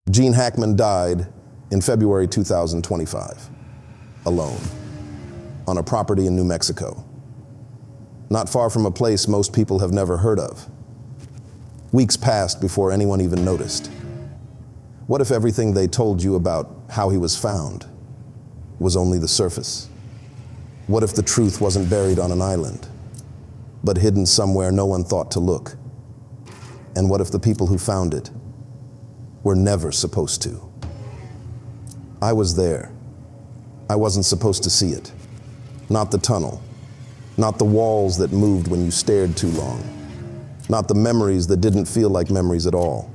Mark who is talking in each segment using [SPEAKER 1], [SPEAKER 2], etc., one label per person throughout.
[SPEAKER 1] Gene Hackman died in February 2025, alone, on a property in New Mexico, not far from a place most people have never heard of. Weeks passed before anyone even noticed. What if everything they told you about how he was found was only the surface? What if the truth wasn't buried on an island, but hidden somewhere no one thought to look? And what if the people who found it were never supposed to? I was there. I wasn't supposed to see it. Not the tunnel, not the walls that moved when you stared too long, not the memories that didn't feel like memories at all,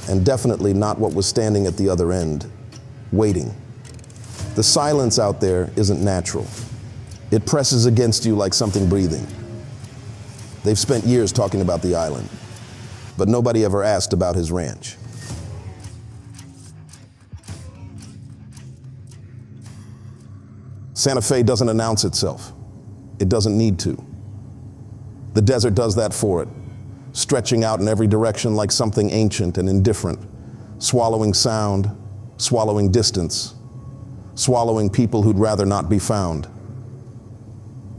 [SPEAKER 1] and definitely not what was standing at the other end, waiting. The silence out there isn't natural. It presses against you like something breathing. They've spent years talking about the island, but nobody ever asked about his ranch. Santa Fe doesn't announce itself. It doesn't need to. The desert does that for it, stretching out in every direction like something ancient and indifferent, swallowing sound, swallowing distance, swallowing people who'd rather not be found.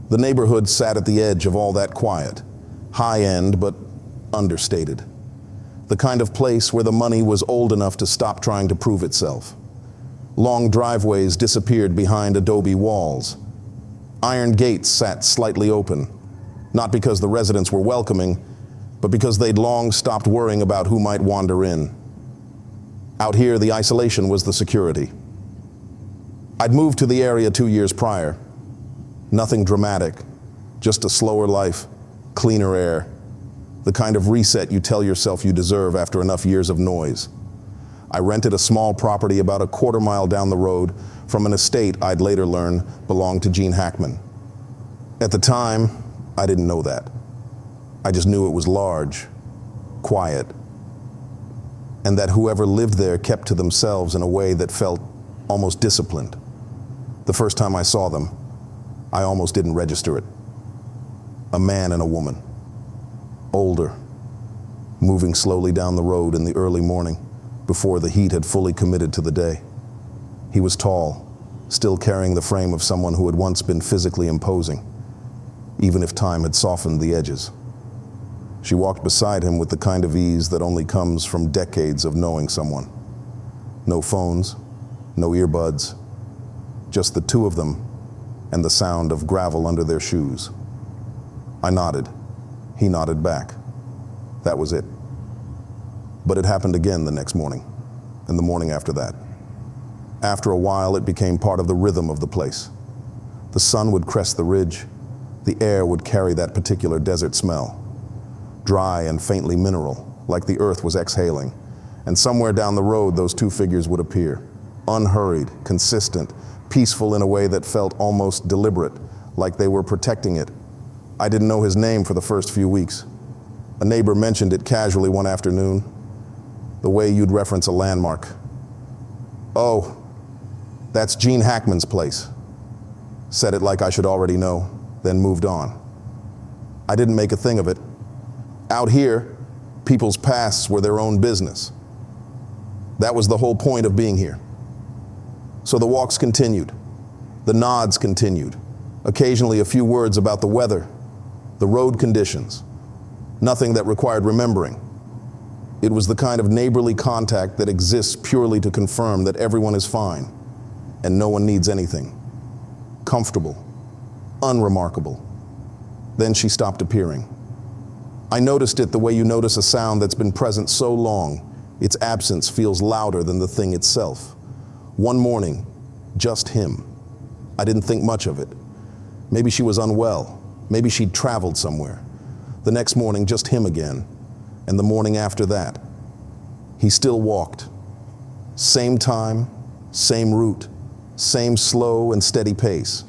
[SPEAKER 1] The neighborhood sat at the edge of all that quiet, high-end but understated. The kind of place where the money was old enough to stop trying to prove itself. Long driveways disappeared behind adobe walls. Iron gates sat slightly open, not because the residents were welcoming, but because they'd long stopped worrying about who might wander in. Out here, the isolation was the security. I'd moved to the area 2 years prior. Nothing dramatic, just a slower life, cleaner air, the kind of reset you tell yourself you deserve after enough years of noise. I rented a small property about a quarter-mile down the road from an estate I'd later learn belonged to Gene Hackman. At the time, I didn't know that. I just knew it was large, quiet, and that whoever lived there kept to themselves in a way that felt almost disciplined. The first time I saw them, I almost didn't register it. A man and a woman, older, moving slowly down the road in the early morning before the heat had fully committed to the day. He was tall, still carrying the frame of someone who had once been physically imposing, even if time had softened the edges. She walked beside him with the kind of ease that only comes from decades of knowing someone. No phones, no earbuds, just the two of them and the sound of gravel under their shoes. I nodded. He nodded back. That was it. But it happened again the next morning, and the morning after that. After a while, it became part of the rhythm of the place. The sun would crest the ridge. The air would carry that particular desert smell, dry and faintly mineral, like the earth was exhaling. And somewhere down the road, those two figures would appear, unhurried, consistent, peaceful in a way that felt almost deliberate, like they were protecting it. I didn't know his name for the first few weeks. A neighbor mentioned it casually one afternoon, the way you'd reference a landmark. "Oh, that's Gene Hackman's place." Said it like I should already know, then moved on. I didn't make a thing of it. Out here, people's pasts were their own business. That was the whole point of being here. So the walks continued. The nods continued. Occasionally a few words about the weather, the road conditions. Nothing that required remembering. It was the kind of neighborly contact that exists purely to confirm that everyone is fine and no one needs anything. Comfortable, unremarkable. Then she stopped appearing. I noticed it the way you notice a sound that's been present so long, its absence feels louder than the thing itself. One morning, just him. I didn't think much of it. Maybe she was unwell. Maybe she'd traveled somewhere. The next morning, just him again. And the morning after that. He still walked. Same time, same route, same slow and steady pace.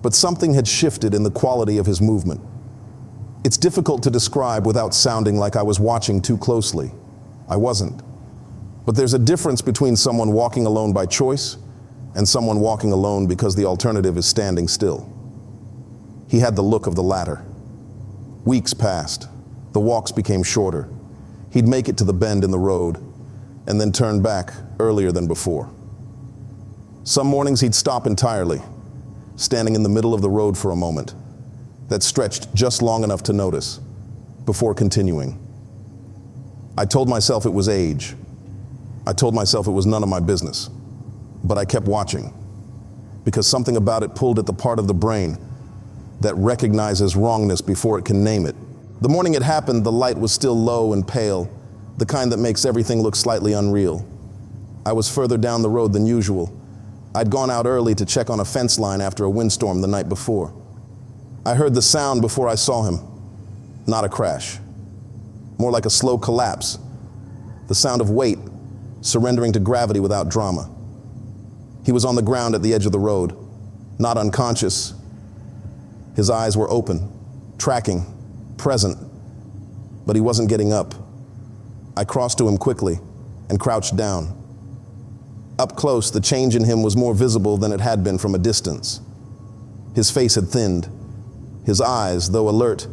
[SPEAKER 1] But something had shifted in the quality of his movement. It's difficult to describe without sounding like I was watching too closely. I wasn't. But there's a difference between someone walking alone by choice and someone walking alone because the alternative is standing still. He had the look of the latter. Weeks passed. The walks became shorter. He'd make it to the bend in the road, and then turn back earlier than before. Some mornings he'd stop entirely, standing in the middle of the road for a moment that stretched just long enough to notice, before continuing. I told myself it was age. I told myself it was none of my business. But I kept watching, because something about it pulled at the part of the brain that recognizes wrongness before it can name it. The morning it happened, the light was still low and pale, the kind that makes everything look slightly unreal. I was further down the road than usual. I'd gone out early to check on a fence line after a windstorm the night before. I heard the sound before I saw him. Not a crash. More like a slow collapse. The sound of weight, surrendering to gravity without drama. He was on the ground at the edge of the road, not unconscious. His eyes were open, tracking, present, but he wasn't getting up. I crossed to him quickly and crouched down. Up close, the change in him was more visible than it had been from a distance. His face had thinned. His eyes, though alert,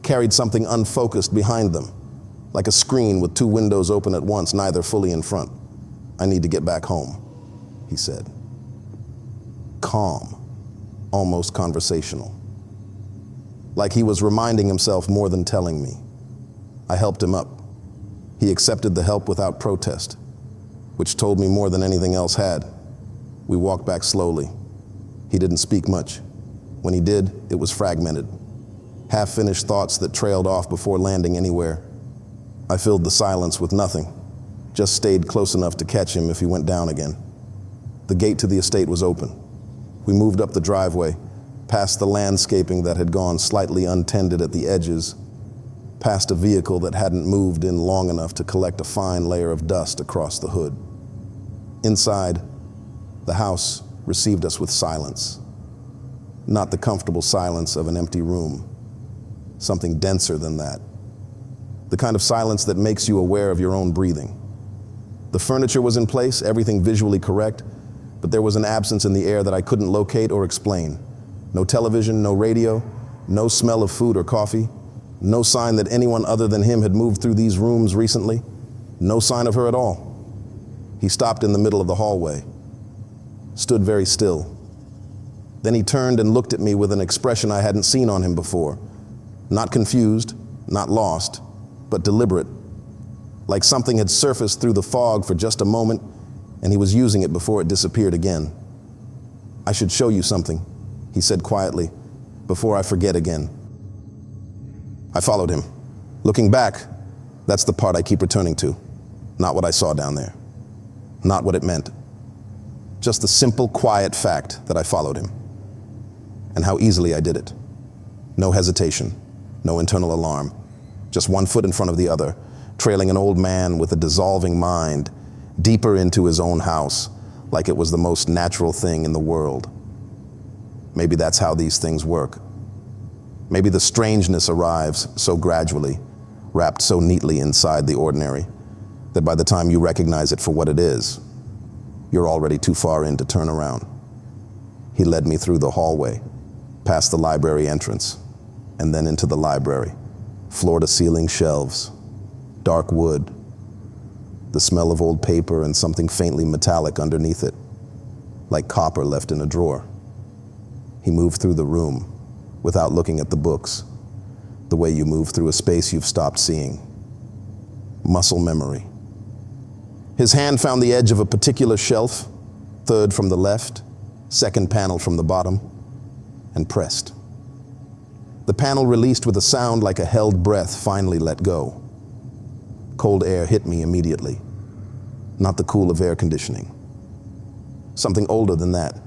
[SPEAKER 1] carried something unfocused behind them, like a screen with two windows open at once, neither fully in front. I need to get back home, he said. Calm, almost conversational. Like he was reminding himself more than telling me. I helped him up. He accepted the help without protest, which told me more than anything else had. We walked back slowly. He didn't speak much. When he did, it was fragmented. Half-finished thoughts that trailed off before landing anywhere. I filled the silence with nothing, just stayed close enough to catch him if he went down again. The gate to the estate was open. We moved up the driveway, past the landscaping that had gone slightly untended at the edges, past a vehicle that hadn't moved in long enough to collect a fine layer of dust across the hood. Inside, the house received us with silence. Not the comfortable silence of an empty room, something denser than that. The kind of silence that makes you aware of your own breathing. The furniture was in place, everything visually correct, but there was an absence in the air that I couldn't locate or explain. No television, no radio, no smell of food or coffee, no sign that anyone other than him had moved through these rooms recently, no sign of her at all. He stopped in the middle of the hallway, stood very still. Then he turned and looked at me with an expression I hadn't seen on him before. Not confused, not lost, but deliberate. Like something had surfaced through the fog for just a moment, and he was using it before it disappeared again. I should show you something, he said quietly, before I forget again. I followed him. Looking back, that's the part I keep returning to. Not what I saw down there. Not what it meant. Just the simple, quiet fact that I followed him. And how easily I did it. No hesitation, no internal alarm. Just one foot in front of the other, trailing an old man with a dissolving mind, deeper into his own house, like it was the most natural thing in the world. Maybe that's how these things work. Maybe the strangeness arrives so gradually, wrapped so neatly inside the ordinary, that by the time you recognize it for what it is, you're already too far in to turn around. He led me through the hallway, past the library entrance, and then into the library. Floor-to-ceiling shelves, dark wood, the smell of old paper and something faintly metallic underneath it, like copper left in a drawer. He moved through the room without looking at the books, the way you move through a space you've stopped seeing. Muscle memory. His hand found the edge of a particular shelf, third from the left, second panel from the bottom, and pressed. The panel released with a sound like a held breath finally let go. Cold air hit me immediately, not the cool of air conditioning. Something older than that.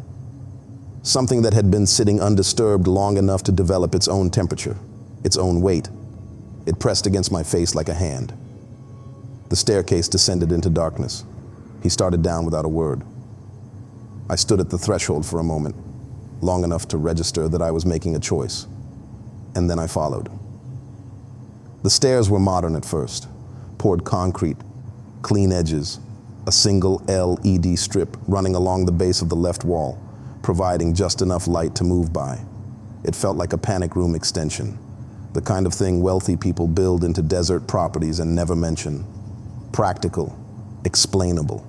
[SPEAKER 1] Something that had been sitting undisturbed long enough to develop its own temperature, its own weight. It pressed against my face like a hand. The staircase descended into darkness. He started down without a word. I stood at the threshold for a moment, long enough to register that I was making a choice. And then I followed. The stairs were modern at first, poured concrete, clean edges, a single LED strip running along the base of the left wall, providing just enough light to move by. It felt like a panic room extension, the kind of thing wealthy people build into desert properties and never mention. Practical, explainable.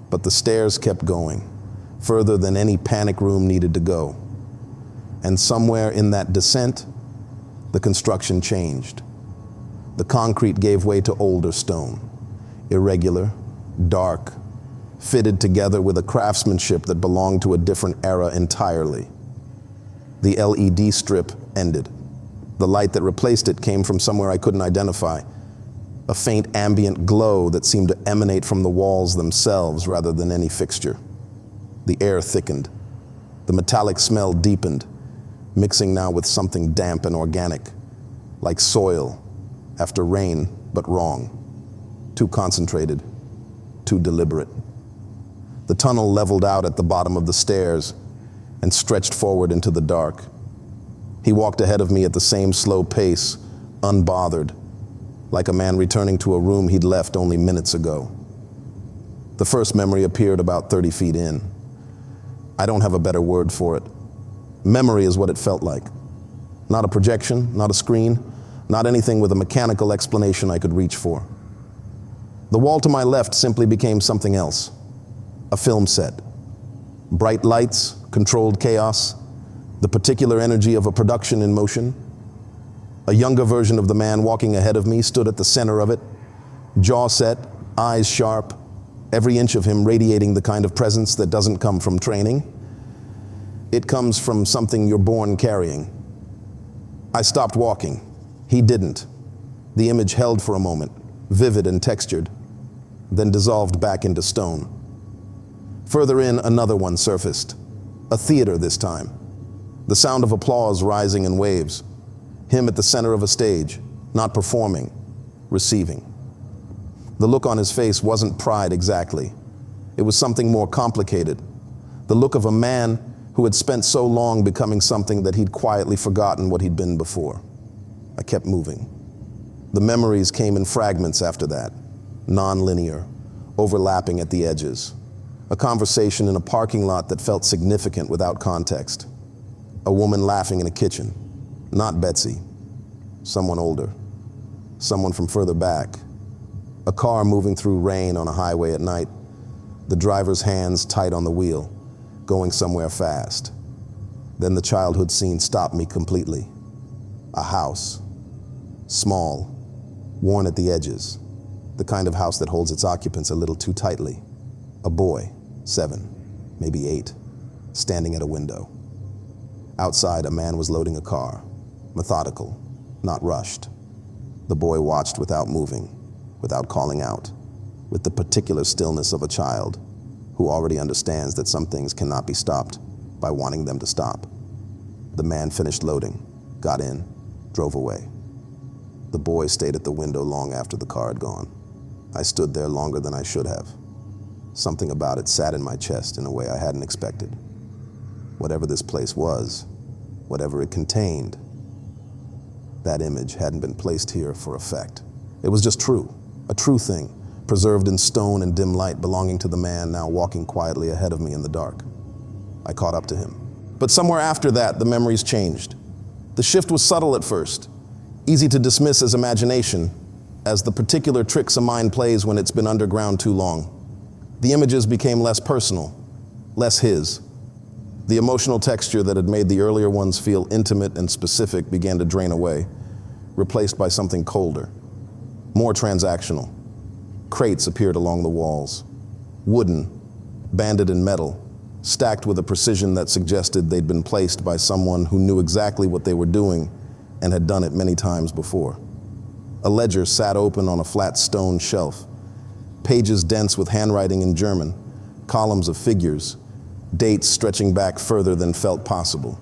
[SPEAKER 1] But the stairs kept going, further than any panic room needed to go. And somewhere in that descent, the construction changed. The concrete gave way to older stone, irregular, dark, fitted together with a craftsmanship that belonged to a different era entirely. The LED strip ended. The light that replaced it came from somewhere I couldn't identify, a faint ambient glow that seemed to emanate from the walls themselves rather than any fixture. The air thickened. The metallic smell deepened, mixing now with something damp and organic, like soil after rain, but wrong. Too concentrated, too deliberate. The tunnel leveled out at the bottom of the stairs and stretched forward into the dark. He walked ahead of me at the same slow pace, unbothered, like a man returning to a room he'd left only minutes ago. The first memory appeared about 30 feet in. I don't have a better word for it. Memory is what it felt like. Not a projection, not a screen, not anything with a mechanical explanation I could reach for. The wall to my left simply became something else. A film set. Bright lights, controlled chaos, the particular energy of a production in motion. A younger version of the man walking ahead of me stood at the center of it, jaw set, eyes sharp, every inch of him radiating the kind of presence that doesn't come from training. It comes from something you're born carrying. I stopped walking. He didn't. The image held for a moment, vivid and textured, then dissolved back into stone. Further in, another one surfaced. A theater this time. The sound of applause rising in waves. Him at the center of a stage, not performing, receiving. The look on his face wasn't pride exactly. It was something more complicated. The look of a man who had spent so long becoming something that he'd quietly forgotten what he'd been before. I kept moving. The memories came in fragments after that, non-linear, overlapping at the edges. A conversation in a parking lot that felt significant without context. A woman laughing in a kitchen. Not Betsy. Someone older. Someone from further back. A car moving through rain on a highway at night. The driver's hands tight on the wheel, going somewhere fast. Then the childhood scene stopped me completely. A house. Small. Worn at the edges. The kind of house that holds its occupants a little too tightly. A boy, 7, maybe 8, standing at a window. Outside, a man was loading a car. Methodical, not rushed. The boy watched without moving, without calling out, with the particular stillness of a child who already understands that some things cannot be stopped by wanting them to stop. The man finished loading, got in, drove away. The boy stayed at the window long after the car had gone. I stood there longer than I should have. Something about it sat in my chest in a way I hadn't expected. Whatever this place was, whatever it contained, that image hadn't been placed here for effect. It was just true, a true thing, preserved in stone and dim light belonging to the man now walking quietly ahead of me in the dark. I caught up to him. But somewhere after that, the memories changed. The shift was subtle at first, easy to dismiss as imagination, as the particular tricks a mind plays when it's been underground too long. The images became less personal, less his. The emotional texture that had made the earlier ones feel intimate and specific began to drain away, replaced by something colder, more transactional. Crates appeared along the walls, wooden, banded in metal, stacked with a precision that suggested they'd been placed by someone who knew exactly what they were doing and had done it many times before. A ledger sat open on a flat stone shelf, pages dense with handwriting in German, columns of figures, dates stretching back further than felt possible.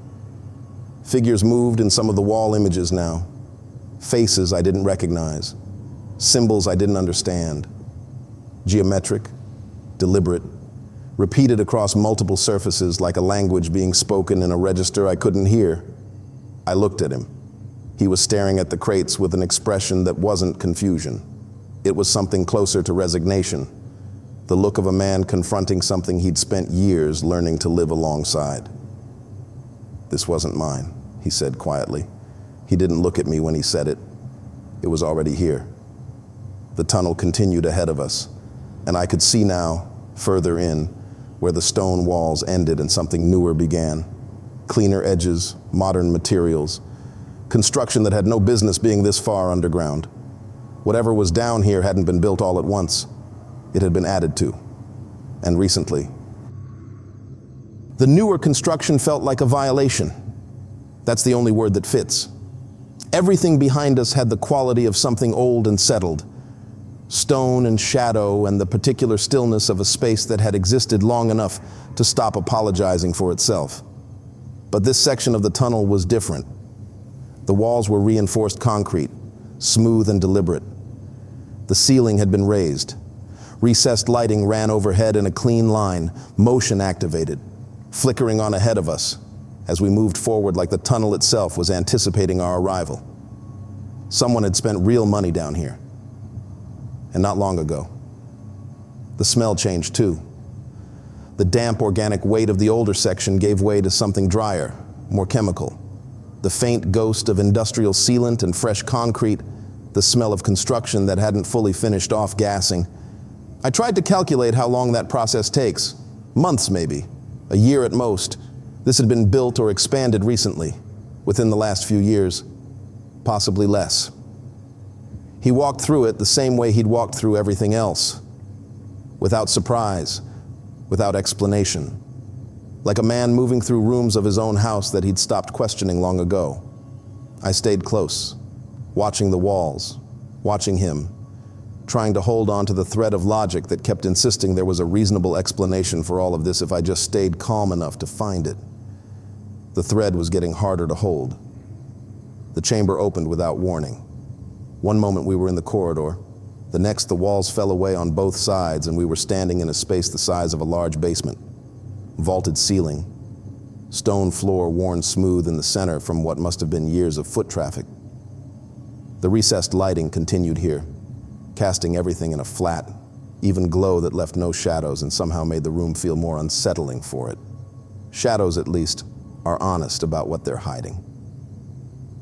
[SPEAKER 1] Figures moved in some of the wall images now, faces I didn't recognize, symbols I didn't understand, geometric, deliberate, repeated across multiple surfaces like a language being spoken in a register I couldn't hear. I looked at him. He was staring at the crates with an expression that wasn't confusion. It was something closer to resignation, the look of a man confronting something he'd spent years learning to live alongside. "This wasn't mine," he said quietly. He didn't look at me when he said it. It was already here. The tunnel continued ahead of us, And I could see now, further in, where the stone walls ended and something newer began. Cleaner edges, modern materials, construction that had no business being this far underground. Whatever was down here hadn't been built all at once. It had been added to, and recently. The newer construction felt like a violation. That's the only word that fits. Everything behind us had the quality of something old and settled. Stone and shadow and the particular stillness of a space that had existed long enough to stop apologizing for itself. But this section of the tunnel was different. The walls were reinforced concrete, smooth and deliberate. The ceiling had been raised. Recessed lighting ran overhead in a clean line, motion activated, flickering on ahead of us as we moved forward like the tunnel itself was anticipating our arrival. Someone had spent real money down here, and not long ago. The smell changed too. The damp organic weight of the older section gave way to something drier, more chemical. The faint ghost of industrial sealant and fresh concrete, the smell of construction that hadn't fully finished off gassing. I tried to calculate how long that process takes. Months maybe, a year at most. This had been built or expanded recently, within the last few years, possibly less. He walked through it the same way he'd walked through everything else, without surprise, without explanation, like a man moving through rooms of his own house that he'd stopped questioning long ago. I stayed close, watching the walls, watching him, trying to hold on to the thread of logic that kept insisting there was a reasonable explanation for all of this if I just stayed calm enough to find it. The thread was getting harder to hold. The chamber opened without warning. One moment we were in the corridor. The next, the walls fell away on both sides and we were standing in a space the size of a large basement. Vaulted ceiling, stone floor worn smooth in the center from what must have been years of foot traffic. The recessed lighting continued here, casting everything in a flat, even glow that left no shadows and somehow made the room feel more unsettling for it. Shadows, at least, are honest about what they're hiding.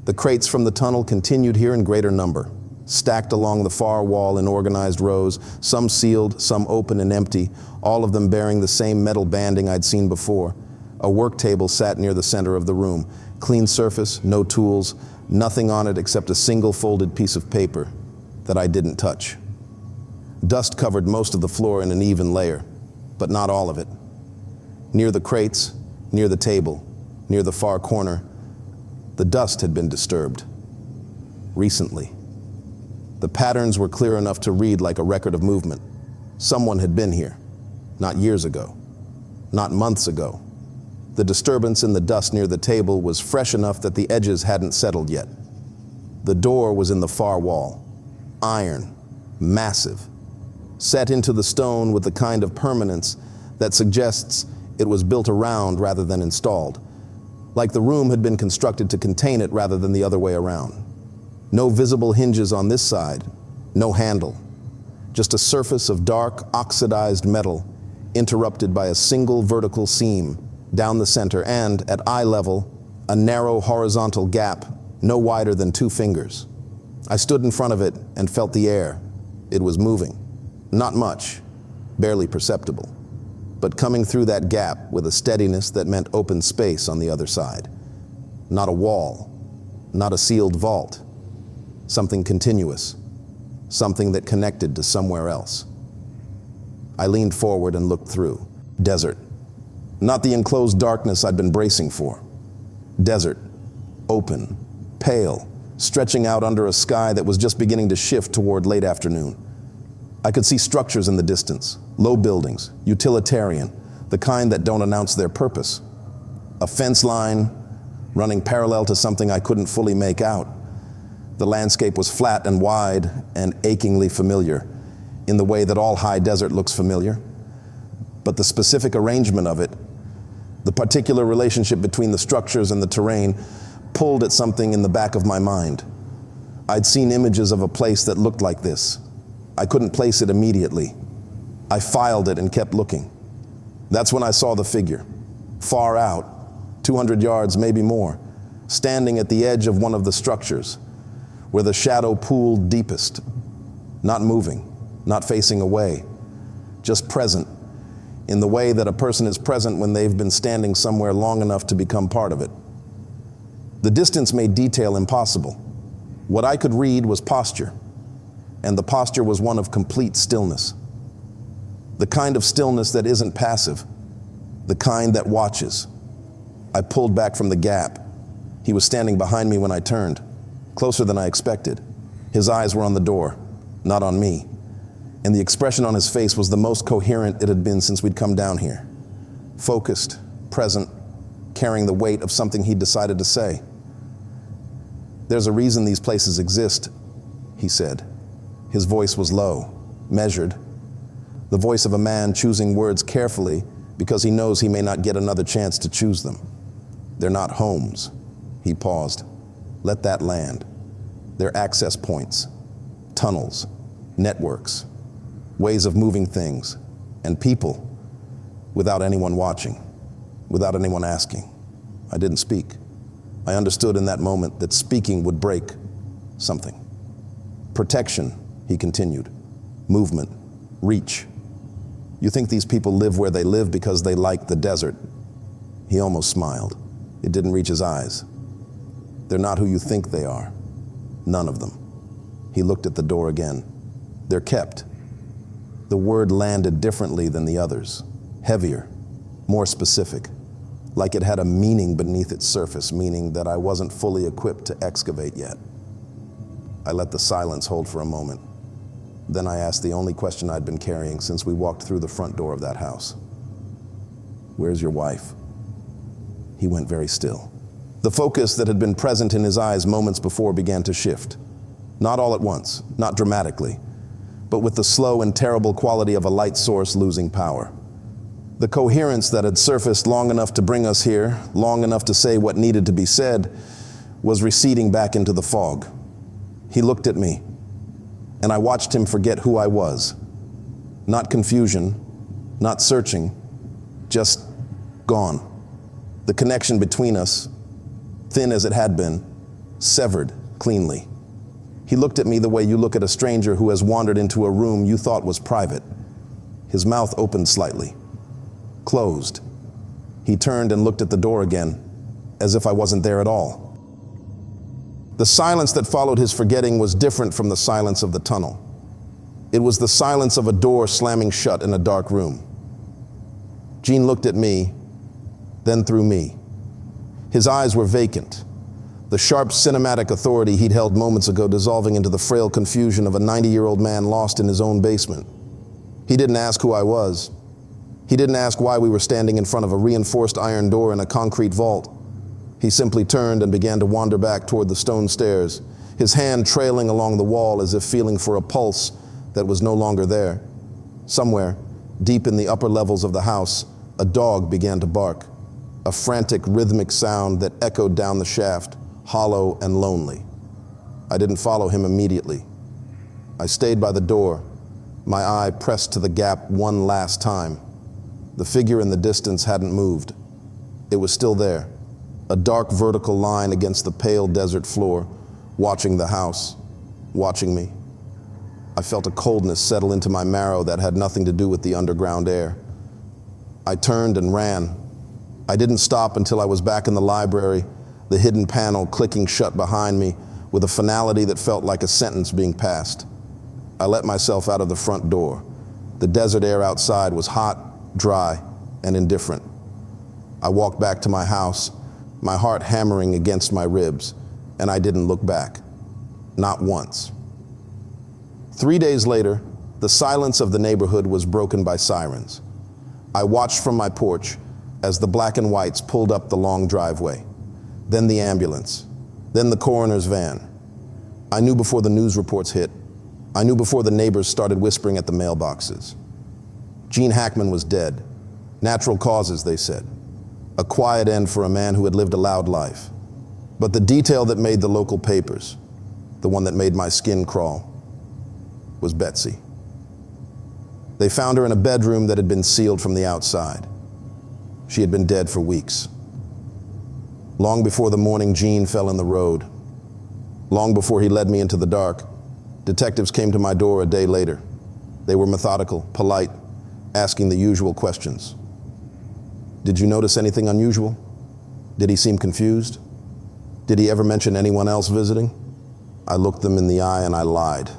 [SPEAKER 1] The crates from the tunnel continued here in greater number, stacked along the far wall in organized rows, some sealed, some open and empty, all of them bearing the same metal banding I'd seen before. A work table sat near the center of the room. Clean surface, no tools, nothing on it except a single folded piece of paper that I didn't touch. Dust covered most of the floor in an even layer, but not all of it. Near the crates, near the table, near the far corner, the dust had been disturbed. Recently. The patterns were clear enough to read like a record of movement. Someone had been here, not years ago, not months ago. The disturbance in the dust near the table was fresh enough that the edges hadn't settled yet. The door was in the far wall, iron, massive, set into the stone with the kind of permanence that suggests it was built around rather than installed, like the room had been constructed to contain it rather than the other way around. No visible hinges on this side, no handle, just a surface of dark, oxidized metal interrupted by a single vertical seam down the center and, at eye level, a narrow horizontal gap no wider than 2 fingers. I stood in front of it and felt the air. It was moving. Not much, barely perceptible, but coming through that gap with a steadiness that meant open space on the other side. Not a wall, not a sealed vault. Something continuous, something that connected to somewhere else. I leaned forward and looked through. Desert. Not the enclosed darkness I'd been bracing for. Desert, open, pale, stretching out under a sky that was just beginning to shift toward late afternoon. I could see structures in the distance, low buildings, utilitarian, the kind that don't announce their purpose. A fence line running parallel to something I couldn't fully make out. The landscape was flat and wide and achingly familiar, in the way that all high desert looks familiar. But the specific arrangement of it, the particular relationship between the structures and the terrain, pulled at something in the back of my mind. I'd seen images of a place that looked like this. I couldn't place it immediately. I filed it and kept looking. That's when I saw the figure, far out, 200 yards, maybe more, standing at the edge of one of the structures, where the shadow pooled deepest, not moving, not facing away, just present, in the way that a person is present when they've been standing somewhere long enough to become part of it. The distance made detail impossible. What I could read was posture, and the posture was one of complete stillness. The kind of stillness that isn't passive, the kind that watches. I pulled back from the gap. He was standing behind me when I turned, closer than I expected. His eyes were on the door, not on me. And the expression on his face was the most coherent it had been since we'd come down here. Focused, present, carrying the weight of something he'd decided to say. "There's a reason these places exist," he said. His voice was low, measured, the voice of a man choosing words carefully because he knows he may not get another chance to choose them. "They're not homes." He paused. "Let that land. They're access points, tunnels, networks, ways of moving things, and people without anyone watching, without anyone asking." I didn't speak. I understood in that moment that speaking would break something. "Protection," he continued. "Movement, reach. You think these people live where they live because they like the desert." He almost smiled. It didn't reach his eyes. "They're not who you think they are. None of them." He looked at the door again. "They're kept." The word landed differently than the others. Heavier, more specific, like it had a meaning beneath its surface, meaning that I wasn't fully equipped to excavate yet. I let the silence hold for a moment. Then I asked the only question I'd been carrying since we walked through the front door of that house. "Where's your wife?" He went very still. The focus that had been present in his eyes moments before began to shift. Not all at once, not dramatically, but with the slow and terrible quality of a light source losing power. The coherence that had surfaced long enough to bring us here, long enough to say what needed to be said, was receding back into the fog. He looked at me, and I watched him forget who I was. Not confusion, not searching, just gone. The connection between us, thin as it had been, severed cleanly. He looked at me the way you look at a stranger who has wandered into a room you thought was private. His mouth opened slightly, closed. He turned and looked at the door again, as if I wasn't there at all. The silence that followed his forgetting was different from the silence of the tunnel. It was the silence of a door slamming shut in a dark room. Gene looked at me, then through me. His eyes were vacant, the sharp cinematic authority he'd held moments ago dissolving into the frail confusion of a 90-year-old man lost in his own basement. He didn't ask who I was. He didn't ask why we were standing in front of a reinforced iron door in a concrete vault. He simply turned and began to wander back toward the stone stairs, his hand trailing along the wall as if feeling for a pulse that was no longer there. Somewhere, deep in the upper levels of the house, a dog began to bark, a frantic rhythmic sound that echoed down the shaft, hollow and lonely. I didn't follow him immediately. I stayed by the door, my eye pressed to the gap one last time. The figure in the distance hadn't moved. It was still there, a dark vertical line against the pale desert floor, watching the house, watching me. I felt a coldness settle into my marrow that had nothing to do with the underground air. I turned and ran. I didn't stop until I was back in the library, the hidden panel clicking shut behind me with a finality that felt like a sentence being passed. I let myself out of the front door. The desert air outside was hot, dry, and indifferent. I walked back to my house, my heart hammering against my ribs, and I didn't look back. Not once. 3 days later, the silence of the neighborhood was broken by sirens. I watched from my porch as the black and whites pulled up the long driveway, then the ambulance, then the coroner's van. I knew before the news reports hit. I knew before the neighbors started whispering at the mailboxes. Gene Hackman was dead. Natural causes, they said. A quiet end for a man who had lived a loud life. But the detail that made the local papers, the one that made my skin crawl, was Betsy. They found her in a bedroom that had been sealed from the outside. She had been dead for weeks. Long before the morning Gene fell in the road, long before he led me into the dark, detectives came to my door a day later. They were methodical, polite, asking the usual questions. Did you notice anything unusual? Did he seem confused? Did he ever mention anyone else visiting? I looked them in the eye and I lied.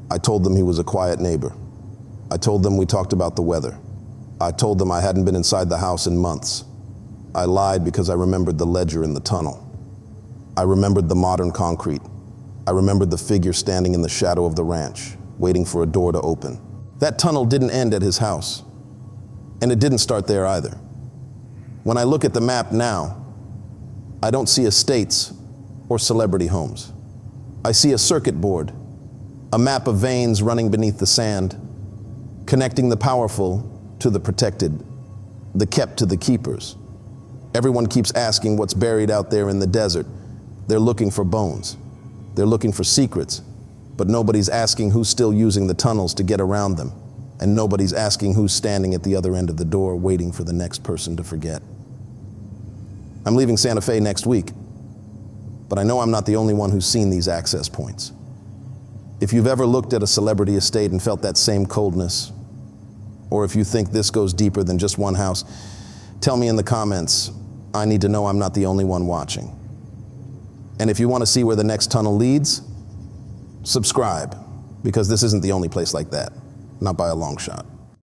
[SPEAKER 1] I told them he was a quiet neighbor. I told them we talked about the weather. I told them I hadn't been inside the house in months. I lied because I remembered the ledger in the tunnel. I remembered the modern concrete. I remembered the figure standing in the shadow of the ranch, waiting for a door to open. That tunnel didn't end at his house, and it didn't start there either. When I look at the map now, I don't see estates or celebrity homes. I see a circuit board, a map of veins running beneath the sand, connecting the powerful to the protected, the kept to the keepers. Everyone keeps asking what's buried out there in the desert. They're looking for bones. They're looking for secrets, but nobody's asking who's still using the tunnels to get around them, and nobody's asking who's standing at the other end of the door waiting for the next person to forget. I'm leaving Santa Fe next week, but I know I'm not the only one who's seen these access points. If you've ever looked at a celebrity estate and felt that same coldness, or if you think this goes deeper than just one house, tell me in the comments. I need to know I'm not the only one watching. And if you want to see where the next tunnel leads, subscribe, because this isn't the only place like that, not by a long shot.